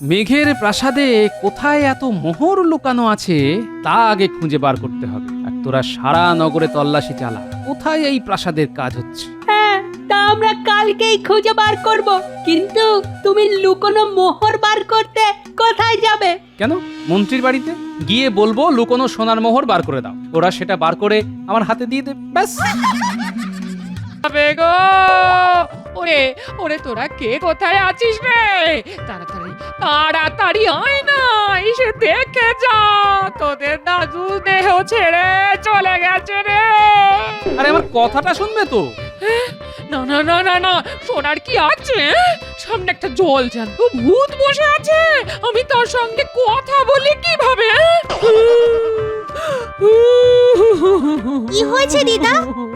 মেঘের প্রাসাদে কোথায় এত মোহর লুকানো আছে তা আগে খুঁজে বার করতে হবে। আর তোরা সারা নগরে তল্লাশি চালা, কোথায় এই প্রাসাদের কাজ হচ্ছে। হ্যাঁ, তা আমরা কালকেই খুঁজে বার করব। কিন্তু তুমি লুকোনো মোহর বার করতে কোথায় যাবে? কেন, মন্ত্রীর বাড়িতে গিয়ে বলবো লুকোনো সোনার মোহর বার করে দাও, ওরা সেটা বার করে আমার হাতে দিয়ে দেবে, ব্যাস। গো ওরে ওরে, তোরা কে কোথায় আছিস রে? তাড়াতাড়ি তাড়াতাড়ি আয় না, এসে দেখে যা, তোদের দাদু দেহ ছেড়ে চলে গেছে রে। আরে আমার কথাটা শুনবে তো। না না না না না, শোনার কি আছে? সামনে একটা জল জ্যান্ত ভূত বসে আছে, আমি তার সঙ্গে কথা বলি কিভাবে? কি হয়েছে দিদা?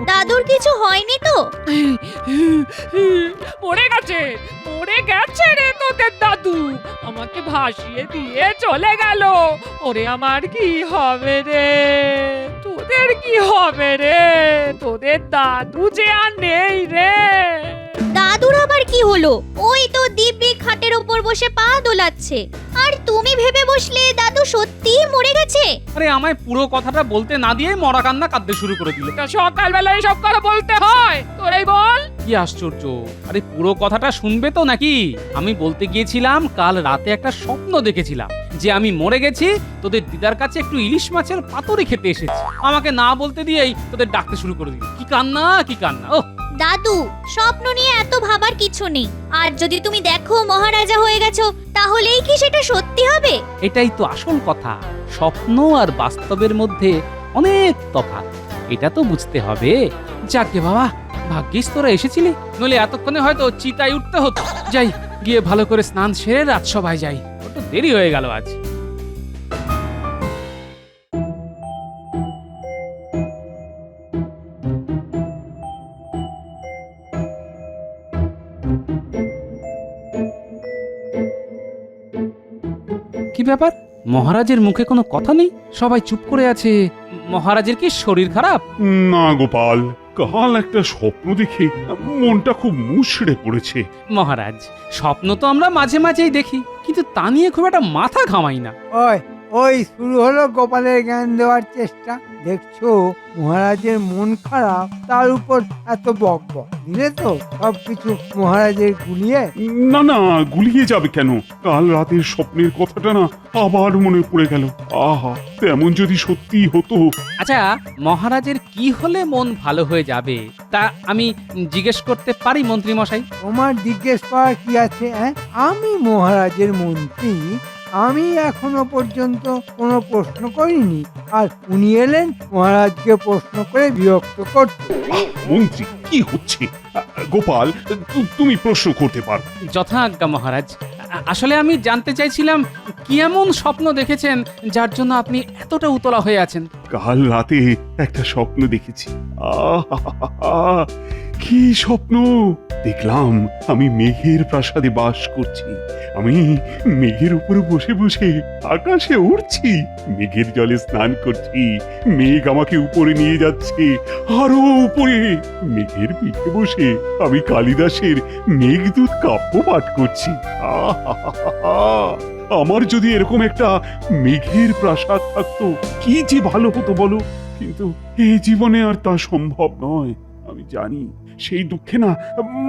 দাদুর কিছু হয়নি তো? মরে গেছে, মরে গেছে রে তোদের দাদু, আমাকে ভাসিয়ে দিয়ে চলে গেল। ওরে আমার কি হবে রে, তোদের কি হবে রে? তোদের দাদু যে আর নেই রে। দাদুর আবার কি হলো? ওই তো দিব্যি খাটের উপর বসে পা দোলাচ্ছে, আর তুমি ভেবে বসলে দাদু সত্যিই মরে গেছে। আরে আমায় পুরো কথাটা বলতে না দিয়ে মরা কান্না কাঁদতে শুরু করে দিলে। তা সকালবেলায় সব কথা বলতে হয়, তোরাই বল। কি আশ্চর্য! আরে পুরো কথাটা শুনবে তো নাকি? আমি বলতে গিয়েছিলাম কাল রাতে একটা স্বপ্ন দেখেছিলাম যে আমি মরে গেছি, তোদের দিদার কাছে একটু ইলিশ মাছের পাতুরি খেতে এসেছি। আমাকে না বলতে দিয়েই তোদের ডাকতে শুরু করে দিল। কি কান্না কি কান্না! ও দাদু, স্বপ্ন নিয়ে এত ভাবার কিছু নেই। আর যদি তুমি দেখো মহারাজা হয়ে গেছো, তাহলেই কি সেটা সত্যি হবে? এটাই তো আসল কথা, স্বপ্ন আর বাস্তবের মধ্যে অনেক তফাৎ, এটা তো বুঝতে হবে। যাকে বাবা, ভাগ্যিস তোরা এসেছিলি, নইলে এতক্ষণে হয়তো চিতায় উঠতে হতো। যাই, গিয়ে ভালো করে স্নান সেরে রাজসভায় যাই, একটু দেরি হয়ে গেল আজ। কি ব্যাপার, মহারাজের মুখে কোনো কথা নেই, সবাই চুপ করে আছে। মহারাজের কি শরীর খারাপ? না গোপাল, কাল একটা স্বপ্ন দেখে মনটা খুব মুষড়ে পড়েছে। মহারাজ, স্বপ্ন তো আমরা মাঝে মাঝেই দেখি, কিন্তু তা নিয়ে খুব একটা মাথা ঘামাই না। ওই ওই শুরু হলো গোপালের জ্ঞান দেওয়ার চেষ্টা। দেখছো মহারাজের মন খারাপ, তার উপর এত বকবক দিলে তো সবকিছু মহারাজের গুলিয়ে। না না, গুলিয়ে যাবে কেন? কাল রাতের স্বপ্নের কথাটা না আবার মনে পড়ে গেল। আহা, তেমন যদি সত্যি হতো। আচ্ছা, মহারাজের কি হলে মন ভালো হয়ে যাবে তা আমি জিজ্ঞেস করতে পারি মন্ত্রী মশাই? তোমার জিজ্ঞেস করার কি আছে? আমি মহারাজের মন্ত্রী, আমি এখনো পর্যন্ত কোনো প্রশ্ন করিনি, আর উনি এলেন মহারাজকে প্রশ্ন করে বিরক্ত করতে। মন্ত্রী, কি হচ্ছে? গোপাল, তুমি প্রশ্ন করতে পারো। যথা আজ্ঞা মহারাজ। আসলে আমি জানতে চাইছিলাম কি এমন স্বপ্ন দেখেছেন যার জন্য আপনি এতটা উতলা হয়ে আছেন। কাল রাতে একটা স্বপ্ন দেখেছি। আহা, কি স্বপ্ন দেখলাম! আমি মেঘের প্রাসাদে বাস করছি, আমি মেঘের উপরে বসে বসে আকাশে উড়ছি, মেঘের জলে স্নান করছি, মেঘ আমাকে উপরে নিয়ে যাচ্ছে, আরো উপরে। মেঘের পিঠে বসে আমি কালিদাসের মেঘদূত কাব্য পাঠ করছি। আহা, আমার যদি এরকম একটা মেঘের প্রাসাদ থাকতো কি যে ভালো হতো বলো। কিন্তু এই জীবনে আর তা সম্ভব নয়। আমি জানি, সেই দুঃখে না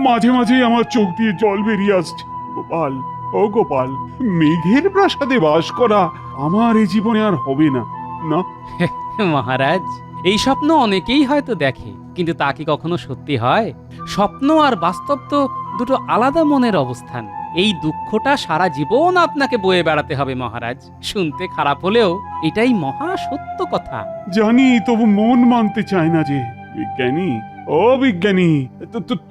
মাঝে মাঝে আমার চোখ দিয়ে জল বেরিয়ে আসছে। গোপাল, ও গোপাল, মেঘের প্রাসাদে বাস করা আমার এই জীবনে আর হবে না। না মহারাজ, এই স্বপ্ন অনেকেই হয়তো দেখে, কিন্তু তা কি কখনো সত্যি হয়? স্বপ্ন আর বাস্তব তো দুটো আলাদা মনের অবস্থান। এই দুঃখটা সারা জীবন আপনাকে বয়ে বেড়াতে হবে মহারাজ। শুনতে খারাপ হলেও এটাই মহা সত্য কথা। জানি, তবু মন মানতে চায় না যে। বিজ্ঞানী, ও বিজ্ঞানী,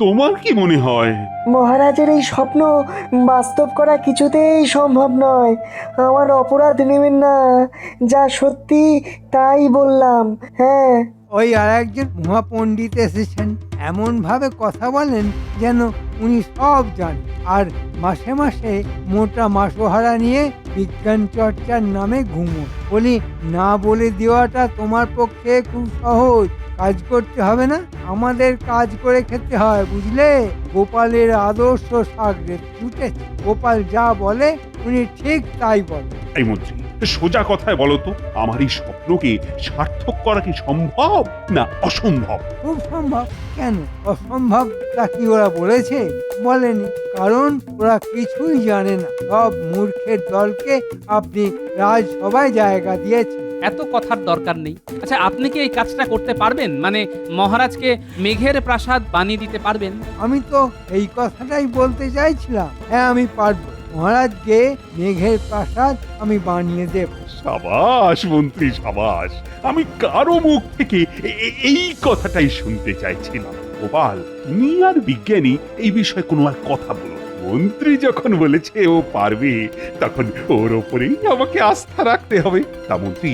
তোমার কি মনে হয়? মহারাজের এই স্বপ্ন বাস্তব করা কিছুতেই সম্ভব নয়। আমার অপরাধ নেবেন না, যা সত্যি তাই বললাম। হ্যাঁ, ওই আর একজন মহাপণ্ডিত এসেছেন, এমন ভাবে কথা বলেন যেন উনি সব জানেন, আর মাসে মাসে মোটা মাসোহারা নিয়ে বিজ্ঞান চর্চার নামে ঘুমো। বলি না বলে দেওয়াটা তোমার পক্ষে খুব সহজ, কাজ করতে হবে না, আমাদের কাজ করে খেতে হয়, বুঝলে? গোপালের আদর্শ সাগরে জুটেছে, গোপাল যা বলে উনি ঠিক তাই বলে। এই মন্ত্রী, সোজা কথায় বলো তো, আমার এই স্বপ্নকে সার্থক করা কি সম্ভব না অসম্ভব? খুব সম্ভব। কেন অসম্ভব তা কি ওরা বলেছে? বলেনি, কারণ ওরা কিছুই জানে না। সব মূর্খের দলকে আপনি রাজসভায় জায়গা দিয়েছেন। এত কথার দরকার নেই। আচ্ছা, আপনি কি এই কাজটা করতে পারবেন? মানে মহারাজকে মেঘের প্রাসাদ বানিয়ে দিতে পারবেন? আমি তো এই কথাটাই বলতে চাইছিলাম। হ্যাঁ, আমি পারবো। মহারাজকে মেঘের প্রাসাদ আমি বানিয়ে দেব। সাবাস মন্ত্রী, সাবাস। আমি কারো মুখ থেকে এই কথাটাই শুনতে চাইছিলাম। গোপাল, তুমি আর বিজ্ঞানী এই বিষয়ে কোনো আর কথা বলো। মন্ত্রী যখন বলেছে ও পারবে, তখন ওর ওপরেই আমাকে আস্থা রাখতে হবে। তা মন্ত্রী,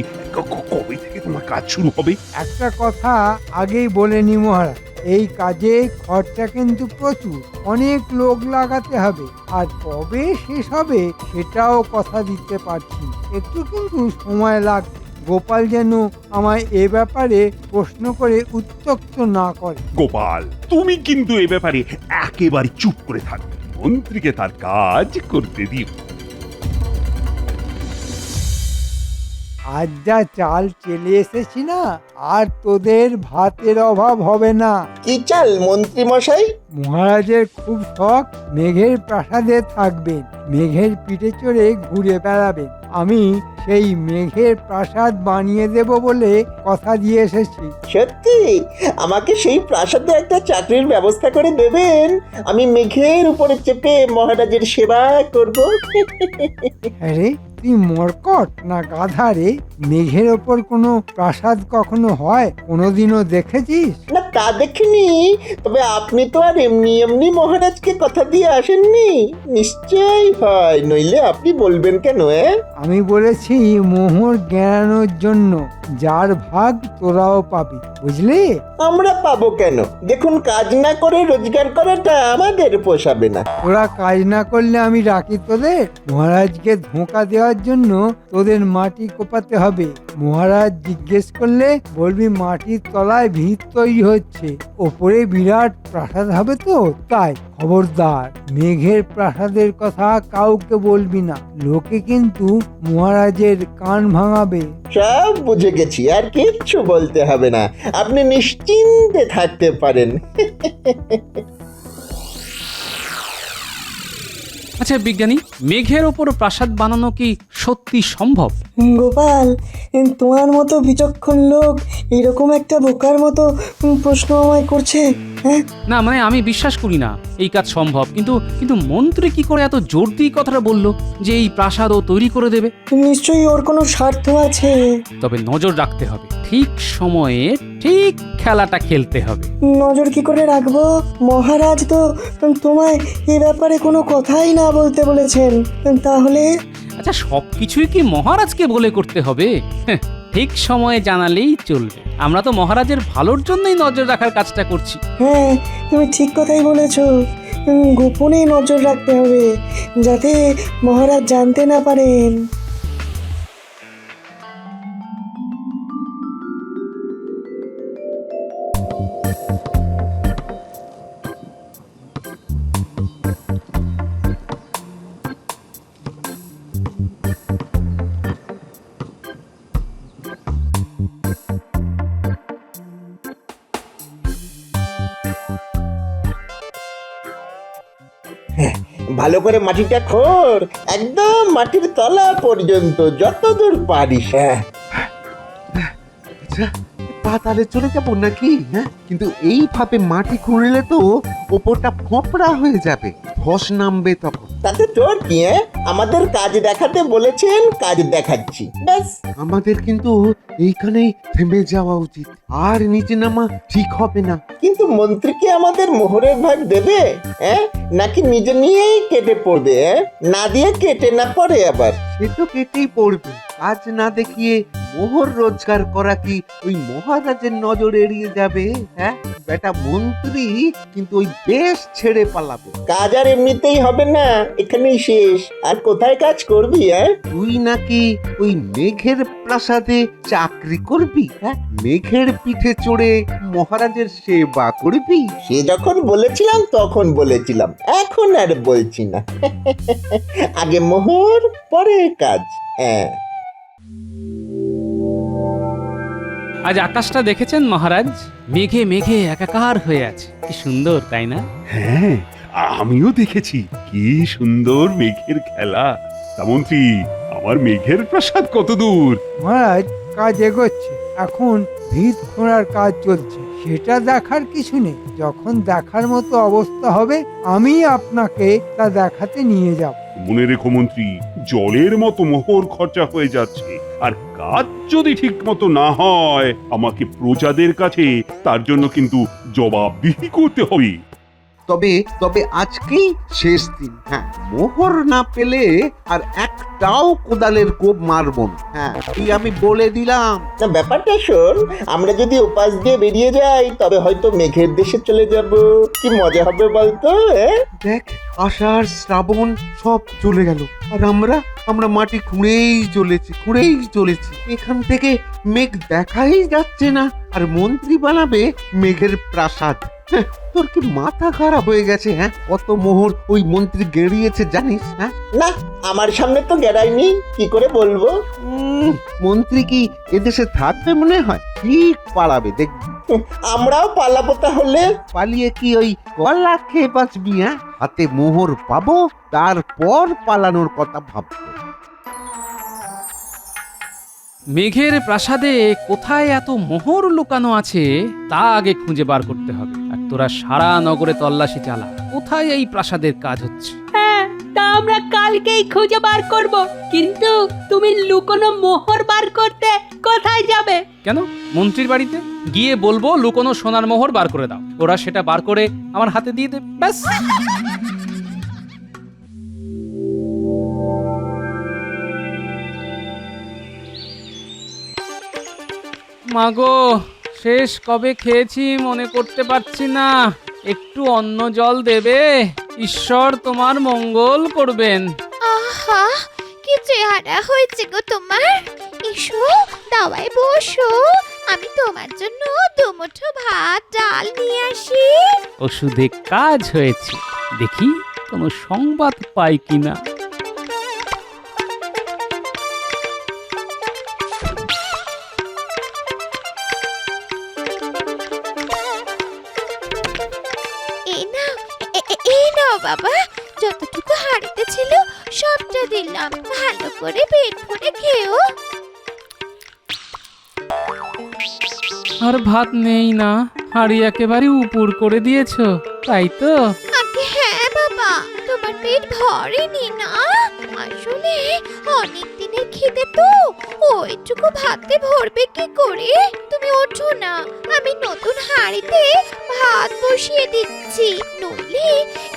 কবে থেকে তোমার কাজ শুরু হবে? একটা কথা আগেই বলে নি মহারাজ, এই কাজে খরচা কিন্তু প্রচুর, অনেক লোক লাগাতে হবে, আর কবে শেষ হবে সেটাও কথা দিতে পারছি না। একটু কিন্তু সময় লাগবে। গোপাল যেন আমায় এ ব্যাপারে প্রশ্ন করে উত্ত্যক্ত না করে। গোপাল, তুমি কিন্তু এ ব্যাপারে একেবারে চুপ করে থাকবে। মন্ত্রীকে তার কাজ করতে দিও। আজ যা চাল চেলে এসেছি না, আর তোদের ভাতের অভাব হবে না। কি চাল মন্ত্রী মশাই? মহারাজের খুব শখ মেঘের প্রাসাদে থাকবেন, মেঘের পিঠে চড়ে ঘুরে বেড়াবেন। আমি সেই মেঘের প্রাসাদ বানিয়ে দেব বলে কথা দিয়ে এসেছি। সত্যি আমাকে সেই প্রাসাদে একটা চাকরির ব্যবস্থা করে দেবেন? আমি মেঘের উপরে চেপে মহারাজের সেবা করব। আরে তুই মরকট না গাধা রে? মেঘের ওপর কোনো প্রাসাদ কখনো হয়? কোনোদিনও দেখেছিস? না, তা দেখিনি, তবে আপনি তো আর এমনি এমনি মহারাজকে কথা দিয়ে আসেননি। নিশ্চয়ই হয়, নইলে আপনি বলবেন কেন? আমি বলেছি মোহর গেড়ানোর জন্য, যার ভাগ তোরাও পাবি, বুঝলি? আমরা পাবো কেন? দেখুন, কাজ না করে রোজগার করাটা আমাদের পোষাবে না। তোরা কাজ না করলে আমি রাখি তোদের? মহারাজকে ধোঁকা দেওয়ার জন্য তোদের মাটি কোপাতে হবে। মহারাজ জিজ্ঞেস করলে বলবি মাটির তলায় ভিত তৈরি হচ্ছে, ওপরে বিরাট প্রাসাদ হবে তো তাই। খবরদার, মেঘের প্রাসাদের কথা কাউকে বলবি না, লোকে কিন্তু মহারাজের কান ভাঙাবে। সব বুঝে গেছি, আর কিচ্ছু বলতে হবে না, আপনি নিশ্চিন্তে থাকতে পারেন। আচ্ছা বিজ্ঞানী, মেঘের ওপর প্রাসাদ বানানো কি সত্যি সম্ভব? গোপাল, তোমার মতো বিচক্ষণ লোক এরকম একটা বোকার মতো প্রশ্ন আমায় করছে? না মানে আমি বিশ্বাস করি না এই কাজ সম্ভব, কিন্তু কিন্তু মন্ত্রী কি করে এত জোর দিয়ে কথাটা বললো যে এই প্রাসাদ ও তৈরি করে দেবে? নিশ্চয়ই ওর কোনো স্বার্থ আছে। তবে নজর রাখতে হবে, ঠিক সময়ে ঠিক খেলাটা খেলতে হবে। নজর কি করে রাখবো? মহারাজ তো তোমায় এ ব্যাপারে কোনো কথাই না বলতে বলেছেন। তাহলে আচ্ছা, সবকিছুই কি মহারাজকে বলে করতে হবে? ঠিক সময়ে জানালেই চলবে। আমরা তো মহারাজের ভালোর জন্যই নজর রাখার কাজটা করছি। হ্যাঁ, তুমি ঠিক কথাই বলেছ। গোপনে নজর রাখতে হবে, যাতে মহারাজ জানতে না পারেন। ভালো করে মাটিটা খোঁড়, একদম মাটির তলা পর্যন্ত, যতদূর পারিস। আচ্ছা, পাতালে চলে যাবো নাকি? হ্যাঁ, কিন্তু এইভাবে মাটি খুঁড়লে তো ওপরটা ফোঁপড়া হয়ে যাবে, ধস নামবে তখন। তাতে তোর কি? আমাদের কাজ দেখাতে বলেছেন, কাজ দেখাচ্ছি, ব্যাস। আমাদের কিন্তু এইখানেই থেমে যাওয়া উচিত, আর নিচে নামা ঠিক হবে না। কিন্তু মন্ত্রীকে আমাদের মোহরের ভাগ দেবে, নাকি নিজে নিয়েই কেটে পড়বে? না দিয়ে কেটে না পড়ে আবার। সে তো কেটেই পড়বে, কাজ না দেখিয়ে মোহর রোজগার করা কি ওই মহারাজের নজর এড়িয়ে যাবে? হ্যাঁ, বেটা মন্ত্রী কিন্তু ওই দেশ ছেড়ে পালাবে। কাজ আর এমনিতেই হবে না, এখানেই শেষ। আর কোথায় কাজ করবি? তুই নাকি ওই মেঘের প্রাসাদে চাকরি করবি? হ্যাঁ, মেঘের পিঠে চড়ে মহারাজের সেবা করবি? সে যখন বলেছিলাম তখন বলেছিলাম, এখন আর বলছি না। আগে মোহর, পরে কাজ। হ্যাঁ, আজ আকাশটা দেখেছেন মহারাজ? মেঘে মেঘে একাকার হয়ে আছে, কি সুন্দর তাই না? হ্যাঁ, আমিও দেখেছি কি সুন্দর মেঘের খেলা। তা মন্ত্রী, আমার মেঘের প্রাসাদ কত দূর? মহারাজ, কাজ এগোচ্ছে। এখন ভিত খোঁড়ার কাজ চলছে, সেটা দেখার কিছু নেই। যখন দেখার মতো অবস্থা হবে আমি আপনাকে তা দেখাতে নিয়ে যাব। মনে রেখো মন্ত্রী, জলের মতো মোহর খরচা হয়ে যাচ্ছে, আর কাজ যদি ঠিক মতো না হয় আমাকে প্রজাদের কাছে তার জন্য কিন্তু জবাবদিহি করতে হবে। তবে আজকেই শেষ দিন। হ্যাঁ, মোহর না পেলে আর একটাও কোদালের কোপ মারবো না। হ্যাঁ, এই আমি বলে দিলাম। না ব্যাপারটা শোন, আমরা যদি উপাস দিয়ে বেরিয়ে যাই তবে হয়তো মেঘের দেশে চলে যাব। কি মজা হবে বলতো? দেখ, আষাঢ় শ্রাবণ সব চলে গেল, আর আমরা মাটি খুঁড়েই চলেছি। এখান থেকে মেঘ দেখাই যাচ্ছে না, আর মন্ত্রী বানাবে মেঘের প্রাসাদ। হ্যাঁ, তোর কি মাথা খারাপ হয়ে গেছে? হ্যাঁ, কত মোহর ওই মন্ত্রী গেড়িয়েছে জানিস? হ্যাঁ, না, আমার সামনে তো গেড়াইনি, কি করে বলবো? মন্ত্রী কি এদেশে থাকবে মনে হয়? ঠিক পালাবে দেখবি। আমরাও পালাবো তাহলে। পালিয়ে কি ওই কলা খেয়ে বাঁচবি? হ্যাঁ, হাতে মোহর পাবো, তারপর পালানোর কথা ভাববো। মেঘের প্রাসাদে কোথায় এত মোহর লুকানো আছে তা আগে খুঁজে বার করতে হবে। আর তোরা সারা নগরে তল্লাশি চালা, কোথায় এই প্রাসাদের কাজ হচ্ছে। হ্যাঁ, তা আমরা কালকেই খুঁজে বার করব। কিন্তু তুমি লুকোনো মোহর বার করতে কোথায় যাবে? কেন, মন্ত্রীর বাড়িতে গিয়ে বলবো লুকোনো সোনার মোহর বার করে দাও, ওরা সেটা বার করে আমার হাতে দিয়ে দেবে, ব্যাস। মাগো, শেষ কবে খেয়েছি মনে করতে পারছি না, একটু অন্ন জল দেবে? ঈশ্বর তোমার মঙ্গল করবেন। আহা, কি চেহারা হয়েছে গো তোমার! এসো, দাওয়ায় বসো, আমি তোমার জন্য দুমুঠো ভাত ডাল নিয়ে আসি। ওষুধে কাজ হয়েছে, দেখি কোনো সংবাদ পাই কিনা। এই নাও বাবা, যতটুকু হাড়িতে ছিল সবটা দিলাম, ভালো করে পেট ভরে খেও। আর ভাত নেই না, হাড়ি একেবারে উপুর করে দিয়েছো, তাই তো? আগে হ্যাঁ বাবা, তোমার পেট ভরেনি না? আসলে অনেক দিনের খিদে তো, ওইটুকু ভাতে ভরবে কি করে? তুমি ওঠো না, আমি নতুন হাঁড়িতে ভাত বসিয়ে দিচ্ছি, নইলে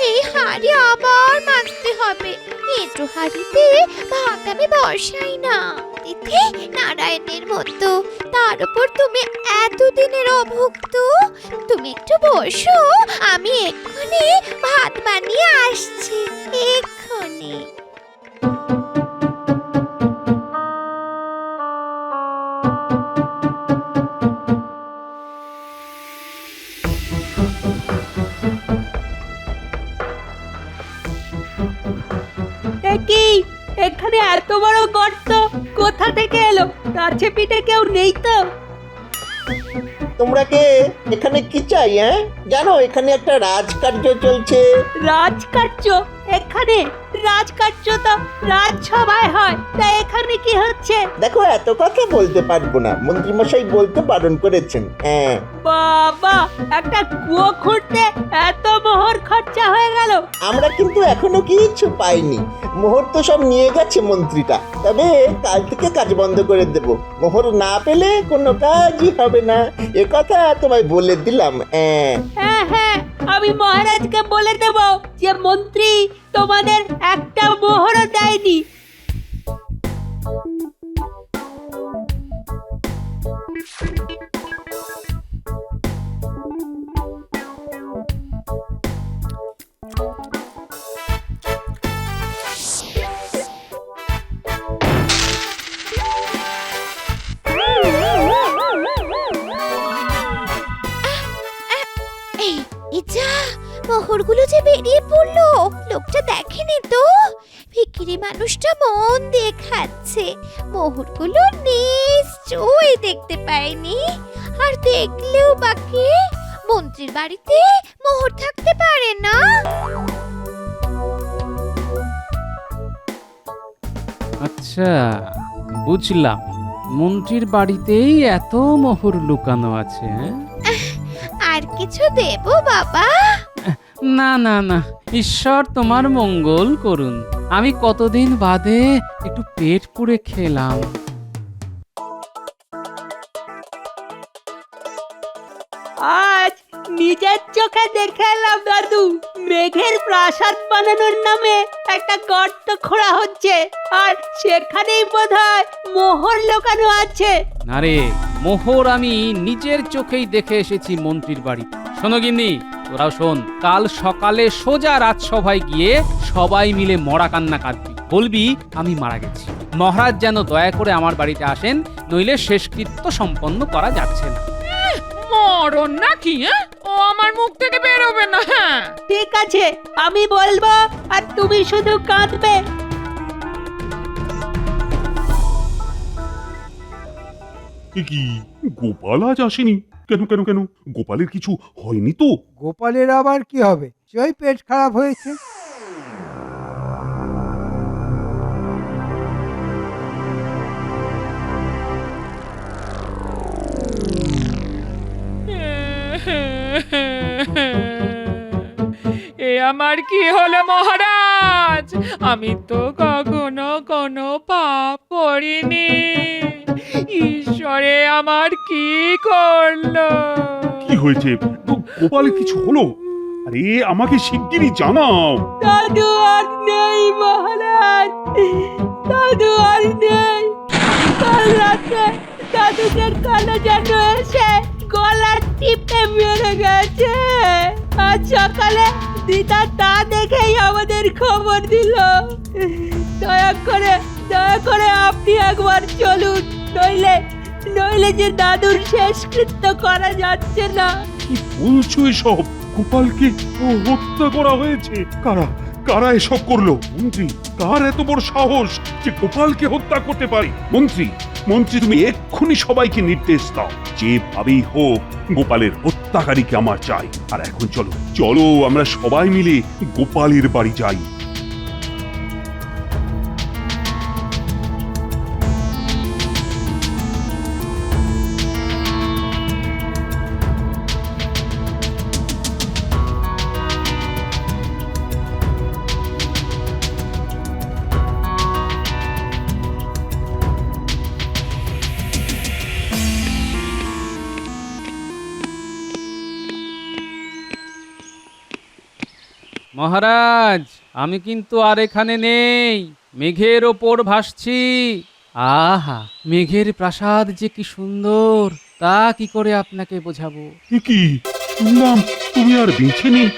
এই হাঁড়ি আবার মাজতে হবে। এঁটো হাঁড়িতে ভাত আমি বসাই না, তিথি নারায়ণের মতো, তার উপর তুমি এতদিনের অভুক্ত। তুমি একটু বসো, আমি এক্ষুনি ভাত বানিয়ে আসছি, এক্ষুনি। কি এখানে এত বড় গর্ত কোথা থেকে এলো? কাছে পিঠে কেউ নেই তো? তোমরা কে? এখানে কি চাই? জানো এখানে একটা রাজকার্য চলছে। রাজকার্য? এখানে রাজকার্য তো রাজসভায় হয়, তা এখানে কি হচ্ছে? দেখো, এত কথা বলতে পারবো না, মন্ত্রীমশাই বলতে বারণ করেছেন। বাবা, একটা কুয়ো খুঁড়তে এত মোহর খরচা হয়ে গেল। আমরা কিন্তু এখনো কিছু পাইনি, মোহর তো সব নিয়ে গেছে মন্ত্রীটা। তবে কাল থেকে কাজ বন্ধ করে দেব, মোহর না পেলে কোনো কাজই হবে না, এ কথা তোমায় বলে দিলাম। হ্যাঁ হ্যাঁ, আমি মহারাজকে বলে দেব যে মন্ত্রী তোমাদের একটা মোহরও দেয়নি। মোহরগুলো যে বেরিয়ে পড়লো, লোকটা দেখেনি তো? ভিখিরি মানুষটা মন দিয়ে খাচ্ছে, মোহরগুলো নিশ্চয়ই দেখতে পায়নি। আর দেখলেও বাকি, মন্ত্রীর বাড়িতে মোহর থাকতে পারে না। আচ্ছা, বুঝলাম। মন্ত্রীর বাড়িতেই এত মোহর লুকানো আছে, হ্যাঁ? আর কিছু দেবো বাবা? না না না, ঈশ্বর তোমার মঙ্গল করুন। আমি কতদিন বাদে একটু পেট পুড়ে খেলাম। আজ নিজের চোখে দেখে এলাম দাদু, মেঘের প্রাসাদ বানানোর নামে একটা গর্ত খোঁড়া হচ্ছে, আর সেখানেই বোধহয় মোহর লুকানো আছে। না রে, মোহর আমি নিজের চোখেই দেখে এসেছি মন্ত্রীর বাড়িতে। শোনো গিন্নি, তোরাও শোন, কাল সকালে সোজা রাজসভায় গিয়ে সবাই মিলে মরা কান্না কাঁদবি, বলবি আমি মারা গেছি। মহারাজ যেন দয়া করে আমার বাড়িতে আসেন, নইলে শেষকৃত্য সম্পন্ন করা যাচ্ছে না। মরণ নাকি? হ্যাঁ, ও আমার মুখ থেকে বেরোবে না। হ্যাঁ, ঠিক আছে, আমি বলবো আর তুমি শুধু কাঁদবে। এ কি, গোপাল আজ আসেনি? কেন কেন কেন? গোপালের কিছু হয়নি তো? গোপালের আবার কি হবে? সেই পেট খারাপ হয়েছে। এ আমার কি হলো মহারাজ? আমি তো কখনো কোনো পাপ করিনি। ঈশ্বরে আমার কি করলো? কি হয়েছে? গোপালের কিছু হলো? আরে আমাকে শিগগিরই জানাও। দাদু আর নেই মহারাজ, দাদু আর নেই। কাল রাতে দাদুকে কালো যেন এসে গলা টিপে মেরে গেছে। আজ সকালে দিদা তা দেখেই আমাদের খবর দিল। দয়া করে আপনি একবার চলুন, নইলে যে দাদুর শেষকৃত্য করা যাচ্ছে না। কি বলছো এসব? গোপালকে হত্যা করা হয়েছে? কারা কারা এসব করলো? মন্ত্রী, কার এত বড় সাহস যে গোপালকে হত্যা করতে পারে? মন্ত্রী তুমি এক্ষুনি সবাইকে নির্দেশ দাও, যেভাবেই হোক গোপালের হত্যাকারীকে আমার চাই। আর এখন চলো আমরা সবাই মিলে গোপালের বাড়ি যাই। মহারাজ, আমি কিন্তু আর এখানে নেই, মেঘের ওপর ভাসছি। আহা, মেঘের প্রাসাদ যে কি সুন্দর, তা কি করে আপনাকে বোঝাবো। এ কি শুনলাম, তুমি আর বেঁচে নেই?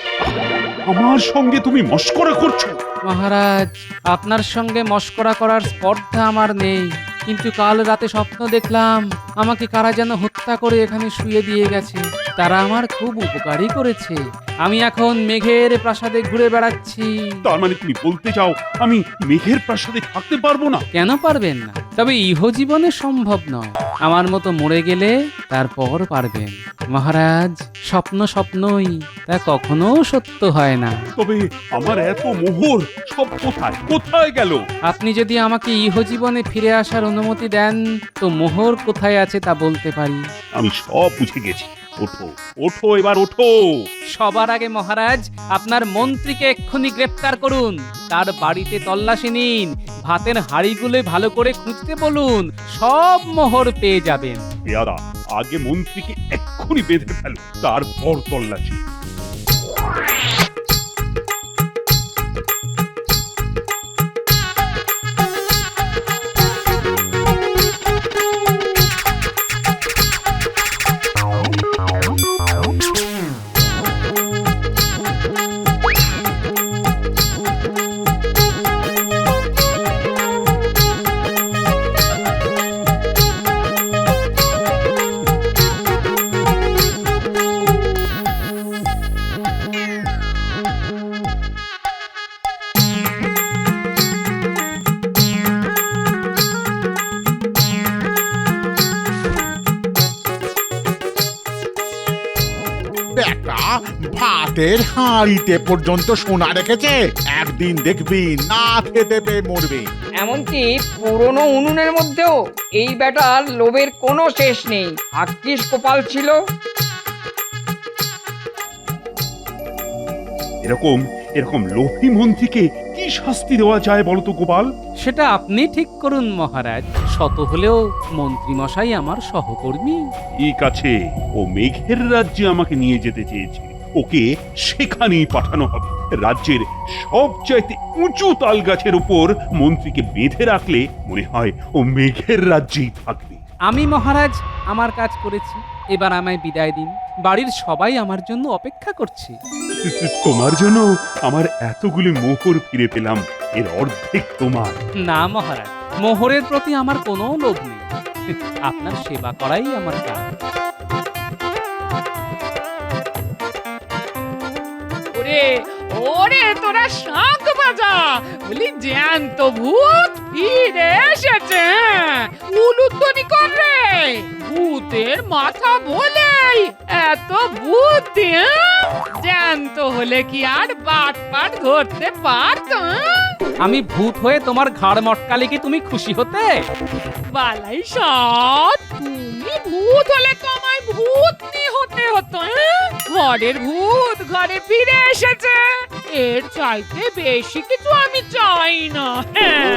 আমার সঙ্গে তুমি মশকরা করছো? মহারাজ, আপনার সঙ্গে মশকরা করার স্পর্ধা আমার নেই, কিন্তু কাল রাতে স্বপ্ন দেখলাম আমাকে কারা যেন হত্যা করে এখানে শুয়ে দিয়ে গেছে। তারা আমার খুব উপকারই করেছে। আমি এখন মেঘের প্রাসাদে ঘুরে বেড়াচ্ছি। তার মানে তুমি বলতে চাও আমি মেঘের প্রাসাদে থাকতে পারবো না? কেন পারবেন না? তবে ইহজীবনে সম্ভব নয়। আমার মতো মরে গেলে তারপর পারবেন। মহারাজ, স্বপ্ন স্বপ্নই, তা কখনো সত্য হয় না। তবে আমার এত মোহর সব কোথায় গেল? আপনি যদি আমাকে ইহজীবনে ফিরে আসার অনুমতি দেন, তো মোহর কোথায় আছে তা বলতে পারি। আমি সব বুঝে গেছি। ওঠো এবার ওঠো। সবার আগে মহারাজ, আপনার মন্ত্রীকে এক্ষুনি গ্রেফতার করুন, তার বাড়িতে তল্লাশি নিন, ভাতের হাঁড়িগুলো ভালো করে খুঁজতে বলুন, সব মোহর পেয়ে যাবেন। পেয়ারা, আগে মন্ত্রীকে এক্ষুনি বেঁধে ফেলো, তারপর তল্লাশি। ভাতের হাঁড়িতে পর্যন্ত সোনা রেখেছে, একদিন দেখবি না খেতে পেয়ে মরবে। এমনকি পুরনো উনুনের মধ্যেও এই বেটার লোভের কোনো শেষ নেই। ভাগ্যিস কপাল ছিল। এরকম এরকম লোভী মন্ত্রীকে কি শাস্তি দেওয়া যায় বলতো গোপাল? সেটা আপনি ঠিক করুন মহারাজ। শত হলেও মন্ত্রীমশাই আমার সহকর্মী। ঠিক আছে, ও মেঘের রাজ্যে আমাকে নিয়ে যেতে চেয়েছে, ওকে সেখানেই পাঠানো হবে। রাজ্যের সবচাইতে উঁচু তাল গাছের উপর মন্ত্রীকে বেঁধে রাখলে মনে হয় ও মেঘের রাজ্যেই থাকবে। আমি মহারাজ আমার কাজ করেছি, এবার আমায় বিদায় দিন। বাড়ির সবাই আমার জন্য অপেক্ষা করছে। তোমার জন্য আমার এতগুলি মোহর ফিরে পেলাম, এর অর্ধেক তোমার। না মহারাজ, মোহরের প্রতি আমার কোনো লোভ নেই। আপনার সেবা করাই আমার কাজ। ওরে ওরে তোরা শাঁখ বাজা, বলি জ্যান্ত ভূত ফিরে এসেছে। উলুধ্বনি কর রে, ভূতের মাথা বলেই এত বুদ্ধি। জ্যান্ত হলে কি আর বাট পাট ধরতে পারত? আমি ভূত হয়ে তোমার ঘাড় মটকালে কি তুমি খুশি হতে? বালাই সৎ, তুমি ভূত হলে তো আমায় ভূতনি হতে হতো। ঘরের ভূত ঘরে ফিরে এসেছে, এর চাইতে বেশি কিছু আমি চাই না। হ্যাঁ